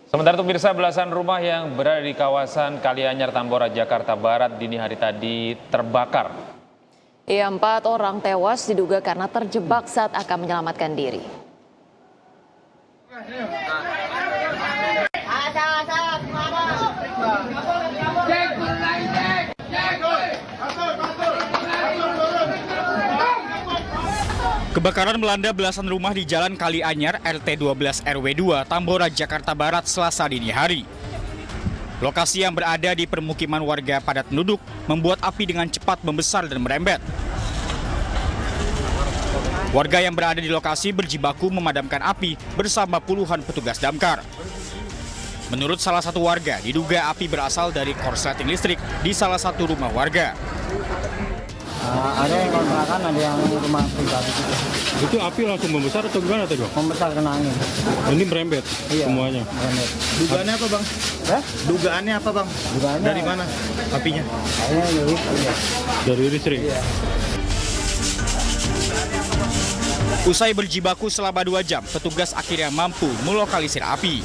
Sementara itu pemirsa, belasan rumah yang berada di kawasan Kalianyar, Tambora, Jakarta Barat dini hari tadi terbakar. 4 orang tewas diduga karena terjebak saat akan menyelamatkan diri. Kebakaran melanda belasan rumah di Jalan Kalianyar, RT 12 RW 2, Tambora, Jakarta Barat, Selasa dini hari. Lokasi yang berada di permukiman warga padat penduduk membuat api dengan cepat membesar dan merembet. Warga yang berada di lokasi berjibaku memadamkan api bersama puluhan petugas damkar. Menurut salah satu warga, diduga api berasal dari korsleting listrik di salah satu rumah warga. Ada yang kontrakan, ada yang rumah pribadi juga. Itu api langsung membesar atau gimana tadi, Bang? Membesar kena angin. Ini merembet semuanya. Merembet. Dugaannya apa, Bang? Dugaannya apa, Bang? Dugaannya Dari mana apinya? Kayaknya dari listrik. Dari listrik. Iya. Usai berjibaku selama 2 jam, petugas akhirnya mampu melokalisir api.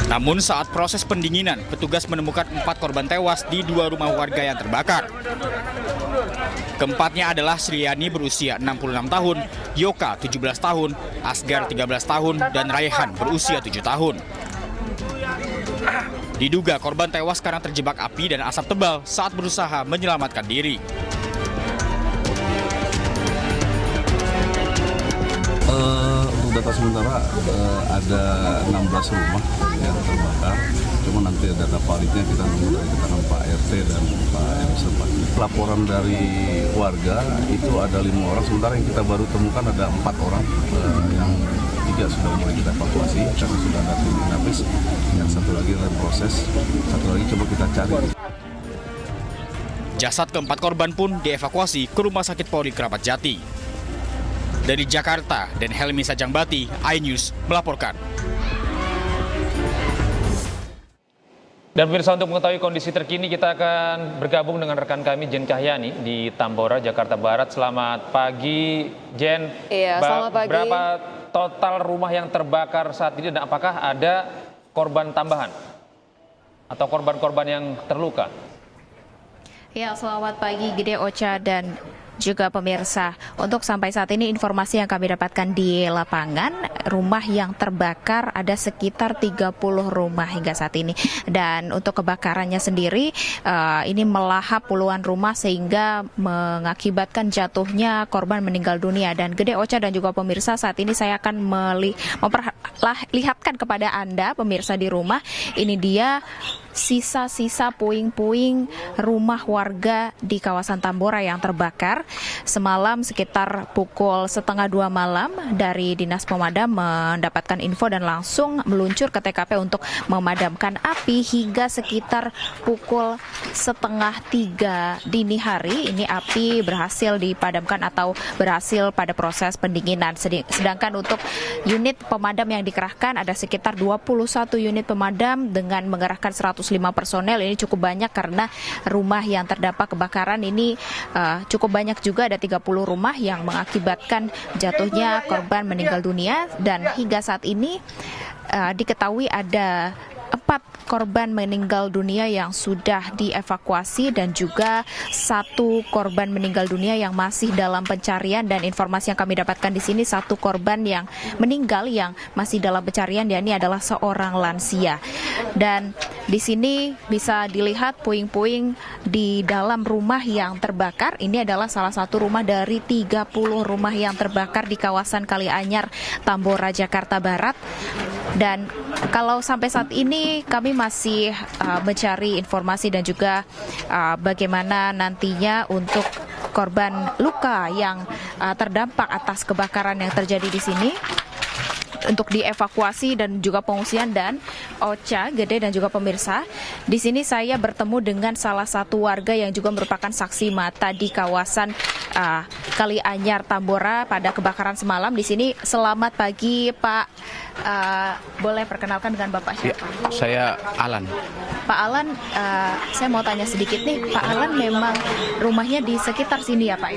Namun saat proses pendinginan, petugas menemukan 4 korban tewas di 2 rumah warga yang terbakar. Keempatnya adalah Sriani berusia 66 tahun, Yoka 17 tahun, Asgar 13 tahun, dan Raihan berusia 7 tahun. Diduga korban tewas karena terjebak api dan asap tebal saat berusaha menyelamatkan diri. Untuk data sementara ada 16 rumah yang terbakar. Cuma nanti data validnya kita nunggu dari keterangan Pak RT dan Pak RW setempat. Laporan dari warga itu ada 5 orang, sementara yang kita baru temukan ada 4 orang yang 3 sudah mulai kita evakuasi karena sudah ada tim inafis. Yang satu lagi dalam proses, satu lagi coba kita cari. Jasad keempat korban pun dievakuasi ke Rumah Sakit Polri Kramat Jati. Dari Jakarta, dan Helmi Sajangbati, iNews melaporkan. Dan pemirsa, untuk mengetahui kondisi terkini kita akan bergabung dengan rekan kami Jen Cahyani di Tambora, Jakarta Barat. Selamat pagi, Jen. Iya, selamat pagi. Berapa total rumah yang terbakar saat ini dan apakah ada korban tambahan atau korban-korban yang terluka? Ya, selamat pagi Gede, Ocha, dan juga pemirsa. Untuk sampai saat ini informasi yang kami dapatkan di lapangan, rumah yang terbakar ada sekitar 30 rumah hingga saat ini. Dan untuk kebakarannya sendiri ini melahap puluhan rumah sehingga mengakibatkan jatuhnya korban meninggal dunia. Dan Gede, Ocha, dan juga pemirsa, saat ini saya akan memperlihatkan kepada Anda pemirsa di rumah. Ini dia sisa-sisa puing-puing rumah warga di kawasan Tambora yang terbakar. Semalam sekitar pukul 1:30 malam dari Dinas Pemadam mendapatkan info dan langsung meluncur ke TKP untuk memadamkan api. Hingga sekitar pukul 2:30 dini hari ini api berhasil dipadamkan atau berhasil pada proses pendinginan. Sedangkan untuk unit pemadam yang dikerahkan ada sekitar 21 unit pemadam dengan mengerahkan 105 personel. Ini cukup banyak karena rumah yang terdampak kebakaran ini cukup banyak juga, ada 30 rumah yang mengakibatkan jatuhnya korban meninggal dunia. Dan hingga saat ini diketahui ada 4 korban meninggal dunia yang sudah dievakuasi dan juga 1 korban meninggal dunia yang masih dalam pencarian. Dan informasi yang kami dapatkan di sini 1 korban yang meninggal yang masih dalam pencarian, yakni adalah seorang lansia. Dan di sini bisa dilihat puing-puing di dalam rumah yang terbakar. Ini adalah salah satu rumah dari 30 rumah yang terbakar di kawasan Kalianyar, Tambora, Jakarta Barat. Dan kalau sampai saat ini kami masih mencari informasi dan juga bagaimana nantinya untuk korban luka yang terdampak atas kebakaran yang terjadi di sini untuk dievakuasi dan juga pengungsian. Dan Ocha, Gede, dan juga pemirsa, di sini saya bertemu dengan salah satu warga yang juga merupakan saksi mata di kawasan Kali Anyar Tambora pada kebakaran semalam. Di sini selamat pagi Pak. Boleh perkenalkan dengan Bapak siapa? Ya, saya Alan. Pak Alan, saya mau tanya sedikit nih. Pak Alan memang rumahnya di sekitar sini ya Pak?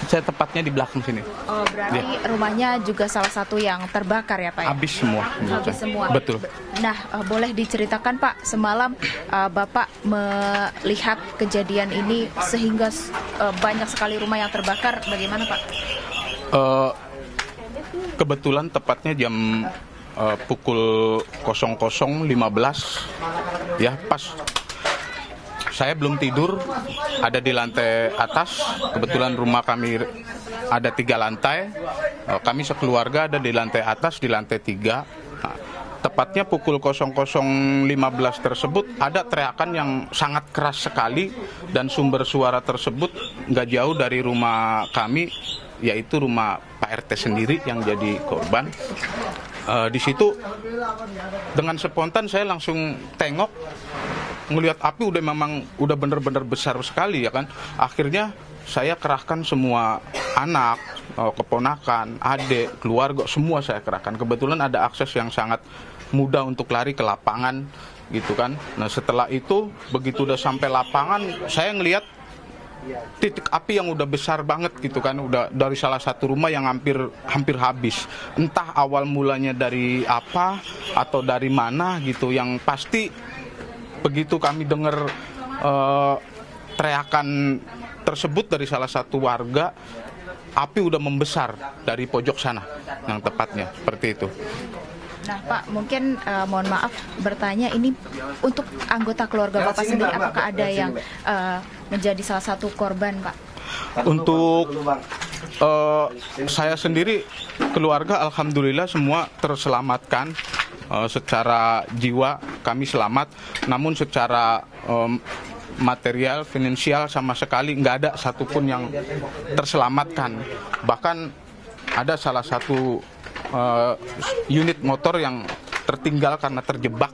Saya tepatnya di belakang sini. Oh, berarti rumahnya juga salah satu yang terbakar ya Pak? Habis semua. Habis semua. Betul. Nah, boleh diceritakan Pak, semalam Bapak melihat kejadian ini sehingga banyak sekali rumah yang terbakar. Bagaimana Pak? Kebetulan tepatnya jam pukul 00.15 ya, pas saya belum tidur, ada di lantai atas. Kebetulan rumah kami ada 3 lantai, kami sekeluarga ada di lantai atas, di lantai 3. Nah, tepatnya pukul 00.15 tersebut ada teriakan yang sangat keras sekali, dan sumber suara tersebut nggak jauh dari rumah kami, yaitu rumah Pak RT sendiri yang jadi korban. Di situ dengan spontan saya langsung tengok, ngelihat api udah bener-bener besar sekali ya kan. Akhirnya saya kerahkan semua anak, keponakan, adik, keluarga, semua saya kerahkan. Kebetulan ada akses yang sangat mudah untuk lari ke lapangan gitu kan. Nah setelah itu begitu udah sampai lapangan, saya ngelihat titik api yang udah besar banget gitu kan, udah dari salah satu rumah yang hampir habis. Entah awal mulanya dari apa atau dari mana gitu, yang pasti begitu kami dengar teriakan tersebut dari salah satu warga, api udah membesar dari pojok sana, yang tepatnya seperti itu. Nah Pak, mungkin mohon maaf bertanya, ini untuk anggota keluarga Bapak sendiri, apakah ada yang menjadi salah satu korban Pak? Untuk saya sendiri, keluarga alhamdulillah semua terselamatkan. Secara jiwa kami selamat, namun secara material, finansial sama sekali nggak ada satupun yang terselamatkan. Bahkan ada salah satu unit motor yang tertinggal karena terjebak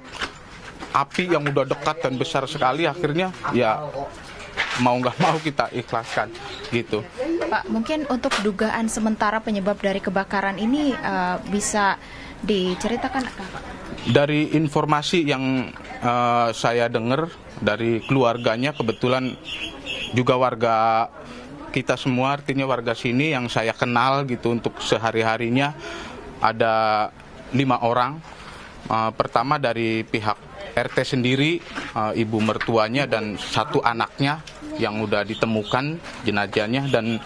api yang udah dekat dan besar sekali. Akhirnya ya mau nggak mau kita ikhlaskan gitu. Pak, mungkin untuk dugaan sementara penyebab dari kebakaran ini bisa diceritakan Pak? Dari informasi yang saya dengar dari keluarganya, kebetulan juga warga kita semua, artinya warga sini yang saya kenal gitu, untuk sehari-harinya ada 5 orang. Pertama dari pihak RT sendiri, ibu mertuanya dan 1 anaknya yang udah ditemukan jenazahnya, dan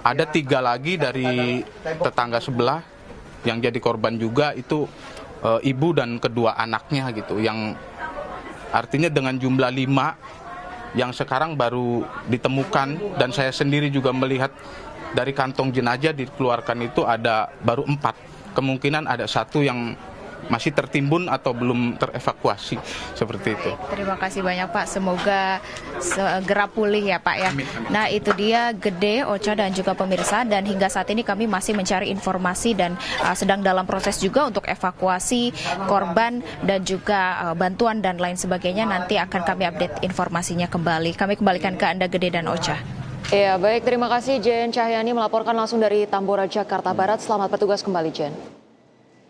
ada 3 lagi dari tetangga sebelah yang jadi korban juga, itu ibu dan kedua anaknya gitu, yang artinya dengan jumlah 5 yang sekarang baru ditemukan. Dan saya sendiri juga melihat dari kantong jenazah dikeluarkan itu ada baru 4. Kemungkinan ada 1 yang masih tertimbun atau belum terevakuasi, seperti itu. Terima kasih banyak Pak, semoga segera pulih ya Pak ya. Nah itu dia Gede, Ocha dan juga pemirsa, dan hingga saat ini kami masih mencari informasi dan sedang dalam proses juga untuk evakuasi korban dan juga bantuan dan lain sebagainya. Nanti akan kami update informasinya kembali. Kami kembalikan ke Anda Gede dan Ocha. Ya baik, terima kasih Jen Cahyani melaporkan langsung dari Tambora, Jakarta Barat. Selamat bertugas kembali Jen.